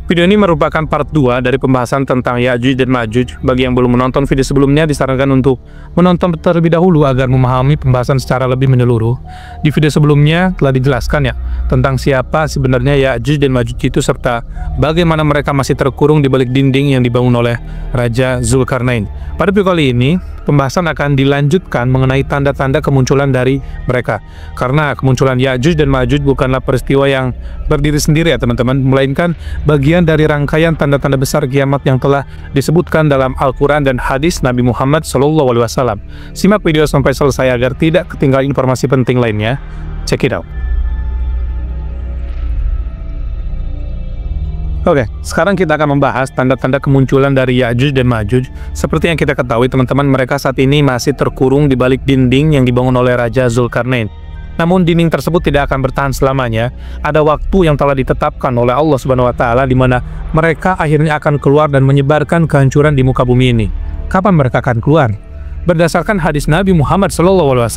Video ini merupakan part 2 dari pembahasan tentang Ya'juj dan Ma'juj. Bagi yang belum menonton video sebelumnya, disarankan untuk menonton terlebih dahulu agar memahami pembahasan secara lebih menyeluruh. Di video sebelumnya telah dijelaskan ya tentang siapa sebenarnya Ya'juj dan Ma'juj itu, serta bagaimana mereka masih terkurung di balik dinding yang dibangun oleh Raja Zulkarnain. Pada video kali ini, pembahasan akan dilanjutkan mengenai tanda-tanda kemunculan dari mereka. Karena kemunculan Ya'juj dan Ma'juj bukanlah peristiwa yang berdiri sendiri ya teman-teman, melainkan bagian dari rangkaian tanda-tanda besar kiamat yang telah disebutkan dalam Al-Quran dan hadis Nabi Muhammad SAW. Simak video sampai selesai agar tidak ketinggalan informasi penting lainnya. Check it out. Oke, sekarang kita akan membahas tanda-tanda kemunculan dari Ya'juj dan Ma'juj. Seperti yang kita ketahui teman-teman, mereka saat ini masih terkurung di balik dinding yang dibangun oleh Raja Zulkarnain. Namun dinding tersebut tidak akan bertahan selamanya. Ada waktu yang telah ditetapkan oleh Allah Subhanahu wa Ta'ala di mana mereka akhirnya akan keluar dan menyebarkan kehancuran di muka bumi ini. Kapan mereka akan keluar? Berdasarkan hadis Nabi Muhammad SAW,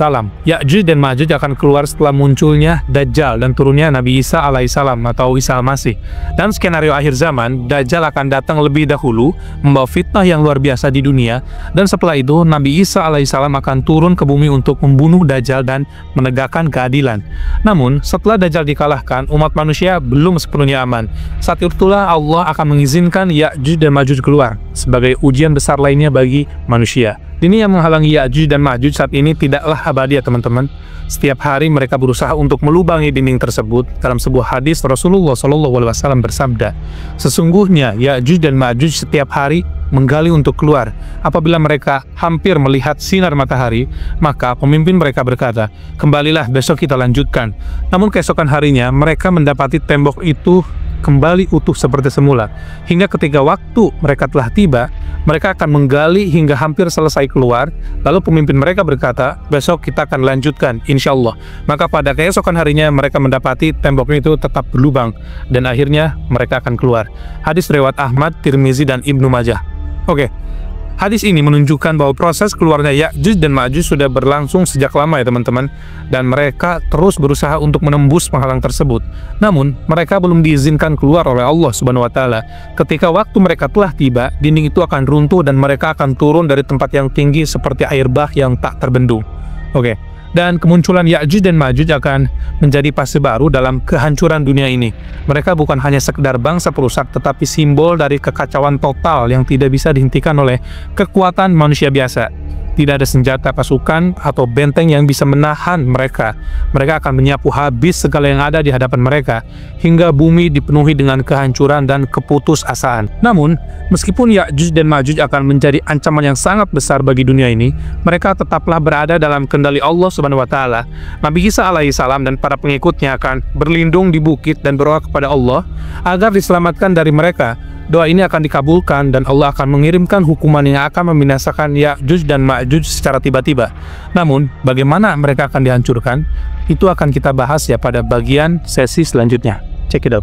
Ya'juj dan Ma'juj akan keluar setelah munculnya Dajjal dan turunnya Nabi Isa alaihissalam atau Isa al-Masih. Dan skenario akhir zaman, Dajjal akan datang lebih dahulu membawa fitnah yang luar biasa di dunia, dan setelah itu Nabi Isa alaihissalam akan turun ke bumi untuk membunuh Dajjal dan menegakkan keadilan. Namun setelah Dajjal dikalahkan, umat manusia belum sepenuhnya aman. Saat itulah Allah akan mengizinkan Ya'juj dan Ma'juj keluar sebagai ujian besar lainnya bagi manusia. Ini yang menghalangi Ya'juj dan Ma'juj saat ini tidaklah abadi ya teman-teman. Setiap hari mereka berusaha untuk melubangi dinding tersebut. Dalam sebuah hadis Rasulullah SAW bersabda, sesungguhnya Ya'juj dan Ma'juj setiap hari menggali untuk keluar. Apabila mereka hampir melihat sinar matahari, maka pemimpin mereka berkata, kembalilah besok kita lanjutkan. Namun keesokan harinya mereka mendapati tembok itu kembali utuh seperti semula. Hingga ketika waktu mereka telah tiba, mereka akan menggali hingga hampir selesai keluar. Lalu pemimpin mereka berkata, besok kita akan lanjutkan insyaallah. Maka pada keesokan harinya mereka mendapati tembok itu tetap berlubang, dan akhirnya mereka akan keluar. Hadis riwayat Ahmad, Tirmizi, dan Ibnu Majah. Oke, hadis ini menunjukkan bahwa proses keluarnya Ya'juj dan Ma'juj sudah berlangsung sejak lama ya teman-teman, dan mereka terus berusaha untuk menembus penghalang tersebut. Namun mereka belum diizinkan keluar oleh Allah Subhanahu wa Ta'ala. Ketika waktu mereka telah tiba, dinding itu akan runtuh dan mereka akan turun dari tempat yang tinggi seperti air bah yang tak terbendung. Oke, dan kemunculan Ya'juj dan Ma'juj akan menjadi fase baru dalam kehancuran dunia ini. Mereka bukan hanya sekedar bangsa perusak, tetapi simbol dari kekacauan total yang tidak bisa dihentikan oleh kekuatan manusia biasa. Tidak ada senjata pasukan atau benteng yang bisa menahan mereka. Mereka akan menyapu habis segala yang ada di hadapan mereka, hingga bumi dipenuhi dengan kehancuran dan keputusasaan. Namun, meskipun Ya'juj dan Ma'juj akan menjadi ancaman yang sangat besar bagi dunia ini, mereka tetaplah berada dalam kendali Allah Subhanahu wa Ta'ala. Nabi Isa alaihissalam dan para pengikutnya akan berlindung di bukit dan berdoa kepada Allah agar diselamatkan dari mereka. Doa ini akan dikabulkan dan Allah akan mengirimkan hukuman yang akan membinasakan Ya'juj dan Ma'juj secara tiba-tiba. Namun, bagaimana mereka akan dihancurkan? Itu akan kita bahas ya pada bagian sesi selanjutnya. Check it out.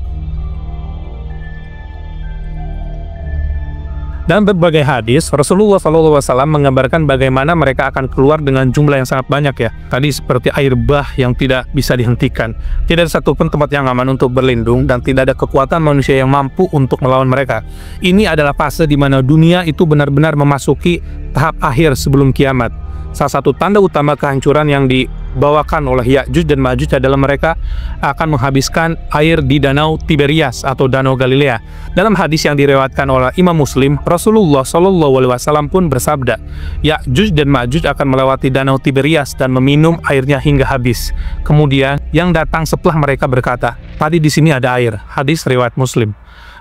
Dan berbagai hadis, Rasulullah SAW menggambarkan bagaimana mereka akan keluar dengan jumlah yang sangat banyak ya. Tadi seperti air bah yang tidak bisa dihentikan. Tidak ada satupun tempat yang aman untuk berlindung dan tidak ada kekuatan manusia yang mampu untuk melawan mereka. Ini adalah fase di mana dunia itu benar-benar memasuki tahap akhir sebelum kiamat. Salah satu tanda utama kehancuran yang dibawakan oleh Ya'juj dan Ma'juj adalah mereka akan menghabiskan air di Danau Tiberias atau Danau Galilea. Dalam hadis yang direwatkan oleh Imam Muslim, Rasulullah SAW pun bersabda, Ya'juj dan Ma'juj akan melewati Danau Tiberias dan meminum airnya hingga habis. Kemudian yang datang setelah mereka berkata, tadi di sini ada air. Hadis riwayat Muslim.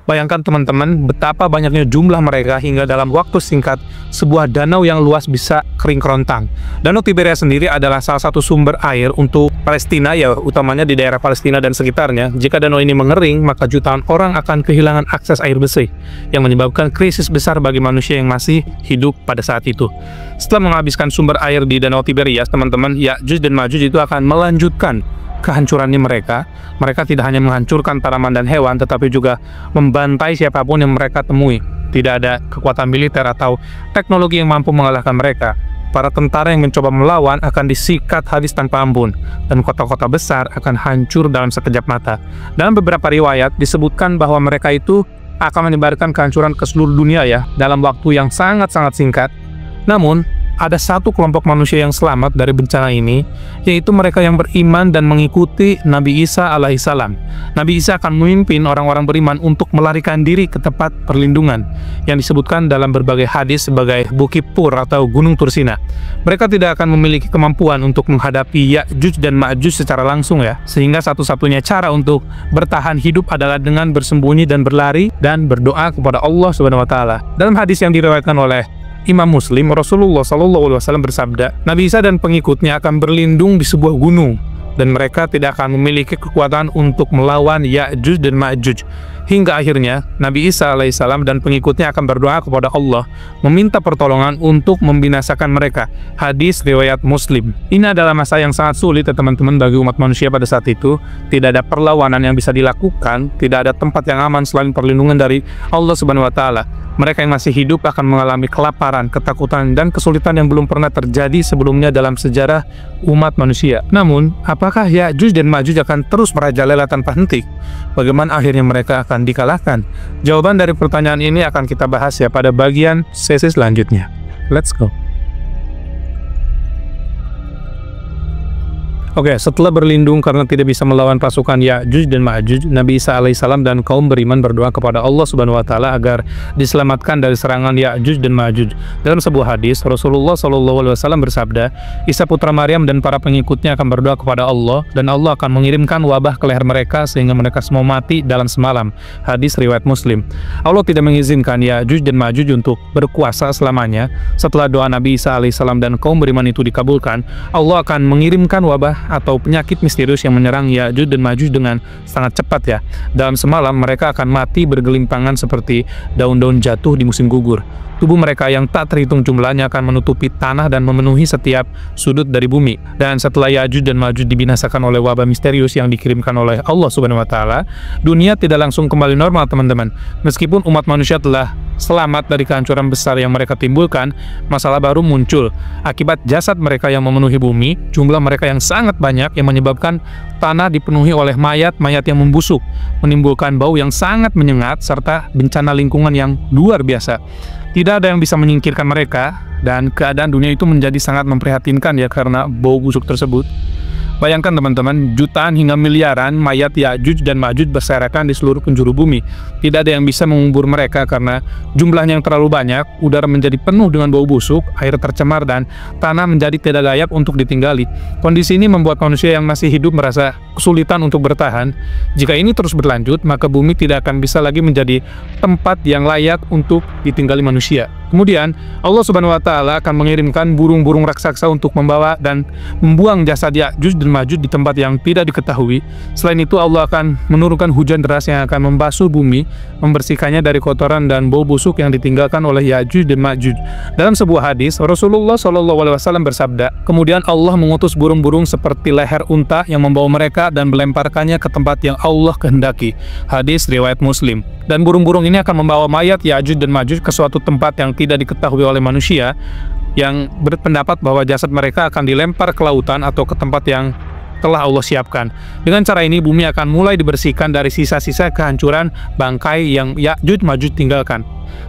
Bayangkan teman-teman betapa banyaknya jumlah mereka hingga dalam waktu singkat sebuah danau yang luas bisa kering kerontang. Danau Tiberias sendiri adalah salah satu sumber air untuk Palestina ya, utamanya di daerah Palestina dan sekitarnya. Jika danau ini mengering, maka jutaan orang akan kehilangan akses air bersih yang menyebabkan krisis besar bagi manusia yang masih hidup pada saat itu. Setelah menghabiskan sumber air di Danau Tiberias, teman-teman, Ya'juj dan Ma'juj itu akan melanjutkan kehancurannya mereka. Mereka tidak hanya menghancurkan tanaman dan hewan, tetapi juga membantai siapapun yang mereka temui. Tidak ada kekuatan militer atau teknologi yang mampu mengalahkan mereka. Para tentara yang mencoba melawan akan disikat habis tanpa ampun, dan kota-kota besar akan hancur dalam sekejap mata. Dalam beberapa riwayat disebutkan bahwa mereka itu akan menyebarkan kehancuran ke seluruh dunia ya, dalam waktu yang sangat-sangat singkat. Namun, ada satu kelompok manusia yang selamat dari bencana ini, yaitu mereka yang beriman dan mengikuti Nabi Isa alaihissalam. Nabi Isa akan memimpin orang-orang beriman untuk melarikan diri ke tempat perlindungan yang disebutkan dalam berbagai hadis sebagai Bukit Pur atau Gunung Tursina. Mereka tidak akan memiliki kemampuan untuk menghadapi Ya'juj dan Ma'juj secara langsung ya, sehingga satu-satunya cara untuk bertahan hidup adalah dengan bersembunyi dan berlari dan berdoa kepada Allah Subhanahu wa taala. Dalam hadis yang diriwayatkan oleh Imam Muslim, Rasulullah SAW bersabda, Nabi Isa dan pengikutnya akan berlindung di sebuah gunung, dan mereka tidak akan memiliki kekuatan untuk melawan Ya'juj dan Ma'juj. Hingga akhirnya, Nabi Isa alaihissalam dan pengikutnya akan berdoa kepada Allah, meminta pertolongan untuk membinasakan mereka. Hadis riwayat Muslim. Ini adalah masa yang sangat sulit ya teman-teman bagi umat manusia pada saat itu. Tidak ada perlawanan yang bisa dilakukan, tidak ada tempat yang aman selain perlindungan dari Allah Subhanahu wa taala. Mereka yang masih hidup akan mengalami kelaparan, ketakutan, dan kesulitan yang belum pernah terjadi sebelumnya dalam sejarah umat manusia. Namun, apakah Ya'juj dan Ma'juj akan terus merajalela tanpa henti? Bagaimana akhirnya mereka akan dikalahkan? Jawaban dari pertanyaan ini akan kita bahas ya pada bagian sesi selanjutnya. Let's go! Oke, setelah berlindung karena tidak bisa melawan pasukan Ya'juj dan Ma'juj, Nabi Isa alaihissalam dan kaum beriman berdoa kepada Allah Subhanahu wa taala agar diselamatkan dari serangan Ya'juj dan Ma'juj. Dalam sebuah hadis, Rasulullah SAW bersabda, Isa putra Maryam dan para pengikutnya akan berdoa kepada Allah, dan Allah akan mengirimkan wabah ke leher mereka sehingga mereka semua mati dalam semalam. Hadis riwayat Muslim. Allah tidak mengizinkan Ya'juj dan Ma'juj untuk berkuasa selamanya. Setelah doa Nabi Isa alaihissalam dan kaum beriman itu dikabulkan, Allah akan mengirimkan wabah atau penyakit misterius yang menyerang Ya'juj dan Ma'juj dengan sangat cepat ya. Dalam semalam mereka akan mati bergelimpangan seperti daun-daun jatuh di musim gugur. Tubuh mereka yang tak terhitung jumlahnya akan menutupi tanah dan memenuhi setiap sudut dari bumi. Dan setelah Ya'juj dan Ma'juj dibinasakan oleh wabah misterius yang dikirimkan oleh Allah Subhanahu wa taala, dunia tidak langsung kembali normal teman-teman. Meskipun umat manusia telah selamat dari kehancuran besar yang mereka timbulkan, masalah baru muncul. Akibat jasad mereka yang memenuhi bumi, jumlah mereka yang sangat banyak yang menyebabkan tanah dipenuhi oleh mayat-mayat yang membusuk, menimbulkan bau yang sangat menyengat, serta bencana lingkungan yang luar biasa. Tidak ada yang bisa menyingkirkan mereka, dan keadaan dunia itu menjadi sangat memprihatinkan ya karena bau busuk tersebut. Bayangkan teman-teman, jutaan hingga miliaran mayat Ya'juj dan Ma'juj berserakan di seluruh penjuru bumi. Tidak ada yang bisa mengubur mereka karena jumlahnya yang terlalu banyak, udara menjadi penuh dengan bau busuk, air tercemar, dan tanah menjadi tidak layak untuk ditinggali. Kondisi ini membuat manusia yang masih hidup merasa kesulitan untuk bertahan. Jika ini terus berlanjut, maka bumi tidak akan bisa lagi menjadi tempat yang layak untuk ditinggali manusia. Kemudian, Allah Subhanahu wa taala akan mengirimkan burung-burung raksasa untuk membawa dan membuang jasad Ya'juj dan Ma'juj di tempat yang tidak diketahui. Selain itu, Allah akan menurunkan hujan deras yang akan membasuh bumi, membersihkannya dari kotoran dan bau busuk yang ditinggalkan oleh Ya'juj dan Ma'juj. Dalam sebuah hadis, Rasulullah SAW bersabda, kemudian Allah mengutus burung-burung seperti leher unta yang membawa mereka dan melemparkannya ke tempat yang Allah kehendaki. Hadis riwayat Muslim. Dan burung-burung ini akan membawa mayat Ya'juj dan Ma'juj ke suatu tempat yang tidak diketahui oleh manusia, yang berpendapat bahwa jasad mereka akan dilempar ke lautan atau ke tempat yang telah Allah siapkan. Dengan cara ini, bumi akan mulai dibersihkan dari sisa-sisa kehancuran bangkai yang Ya'juj Ma'juj tinggalkan.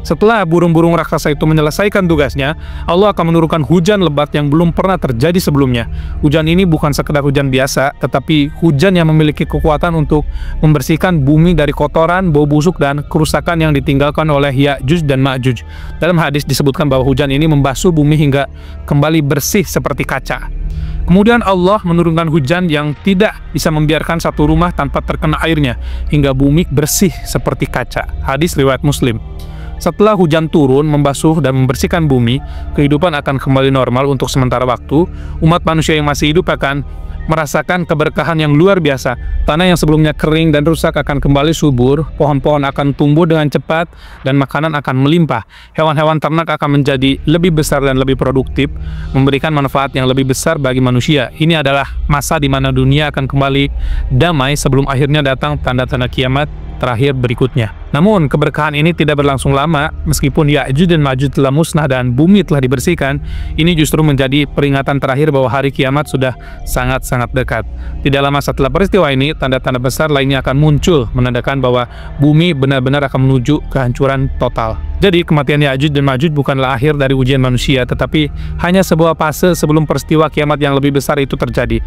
Setelah burung-burung raksasa itu menyelesaikan tugasnya, Allah akan menurunkan hujan lebat yang belum pernah terjadi sebelumnya. Hujan ini bukan sekedar hujan biasa, tetapi hujan yang memiliki kekuatan untuk membersihkan bumi dari kotoran, bau busuk, dan kerusakan yang ditinggalkan oleh Ya'juj dan Ma'juj. Dalam hadis disebutkan bahwa hujan ini membasuh bumi hingga kembali bersih seperti kaca. Kemudian Allah menurunkan hujan yang tidak bisa membiarkan satu rumah tanpa terkena airnya, hingga bumi bersih seperti kaca. Hadis riwayat Muslim. Setelah hujan turun, membasuh dan membersihkan bumi, kehidupan akan kembali normal untuk sementara waktu. Umat manusia yang masih hidup akan merasakan keberkahan yang luar biasa. Tanah yang sebelumnya kering dan rusak akan kembali subur, pohon-pohon akan tumbuh dengan cepat, dan makanan akan melimpah. Hewan-hewan ternak akan menjadi lebih besar dan lebih produktif, memberikan manfaat yang lebih besar bagi manusia. Ini adalah masa di mana dunia akan kembali damai sebelum akhirnya datang tanda-tanda kiamat terakhir berikutnya. Namun, keberkahan ini tidak berlangsung lama. Meskipun Ya'juj dan Ma'juj telah musnah dan bumi telah dibersihkan, ini justru menjadi peringatan terakhir bahwa hari kiamat sudah sangat-sangat dekat. Tidak lama setelah peristiwa ini, tanda-tanda besar lainnya akan muncul, menandakan bahwa bumi benar-benar akan menuju kehancuran total. Jadi, kematian Ya'juj dan Ma'juj bukanlah akhir dari ujian manusia, tetapi hanya sebuah fase sebelum peristiwa kiamat yang lebih besar itu terjadi.